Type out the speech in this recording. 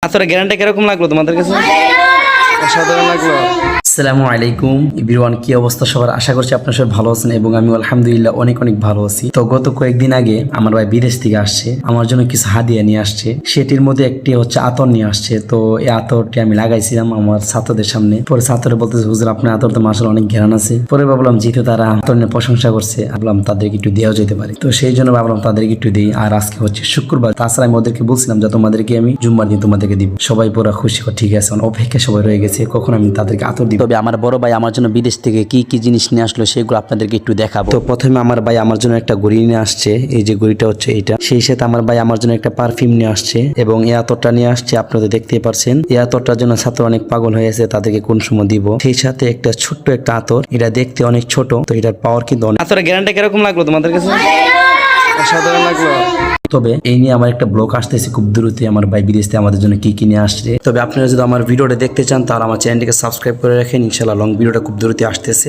আতরের guarantee কিরকম লাগলো তোমাদের কাছে? অসাধারণ লাগলো। আসসালামু আলাইকুম এভরিওয়ান, কি অবস্থা সবার? আশা করছি আপনারা সবাই ভালো আছেন এবং আমি আলহামদুলিল্লাহ অনেক অনেক ভালো আছি। তো গত কয়েকদিন আগে আমার ভাই বিদেশ থেকে আসছে, আমার জন্য কিছু হাদিয়া নিয়ে আসছে। সেটির মধ্যে একটি হচ্ছে আতর নিয়ে আসছে। তো এই আতরটি আমি লাগাইছিলাম আমার ছাত্রদের সামনে। পরে ছাত্ররা বলতেছে, হুজুর আপনার আতর তো মাশাআল্লাহ অনেক ঘ্রাণ আছে। পরে ভাবলাম যেহেতু তারা আতর নিয়ে প্রশংসা করছে, ভাবলাম তাদেরকে একটু দেওয়া যেতে পারে। তো সেই জন্য ভাবলাম তাদেরকে একটু দিই। আর আজকে হচ্ছে শুক্রবার, তাছাড়া আমি ওদেরকে বলছিলাম যে তোমাদেরকে আমি জুম্মার দিন তোমাদেরকে দিব। সবাই পুরো খুশি, ঠিক আছে, অপেক্ষা সবাই রয়ে গেছে কখন আমি তাদেরকে আতর দিব। তবে আমার বড় ভাই আমার জন্য বিদেশ থেকে কি কি জিনিস নিয়ে আসলো সেগুলো আপনাদেরকে একটু দেখাবো। তো প্রথমে আমার ভাই আমার জন্য একটা ঘড়ি নিয়ে আসছে। এই যে ঘড়িটা হচ্ছে এইটা। সেই সাথে আমার ভাই আমার জন্য একটা পারফিউম নিয়ে আসছে এবং এই আতরটা নিয়ে আসছে। আপনারা দেখতেই পারছেন এই আতরটার জন্য ছাত্র অনেক পাগল হয়ে আছে, তাদেরকে কোন সময় দিব। সেই সাথে একটা ছোট্ট একটা আতর, এটা দেখতে অনেক ছোট, তো এটার পাওয়ার কিন্তু অনেক। আতরের গ্যারান্টি কিরকম লাগলো তোমাদের কাছে? অসাধারণ লাগলো। তবে এই নিয়ে আমার একটা ব্লগ আসতেছে খুব দ্রুত, আমার ভাই বিদেশ থেকে আমাদের জন্য কি কিনে আসছে। তবে আপনারা যদি আমার ভিডিওটা দেখতে চান তাহলে আমার চ্যানেলটিকে সাবস্ক্রাইব করে রাখেন। ইনশাআল্লাহ লং ভিডিওটা খুব দ্রুত আসতেছে।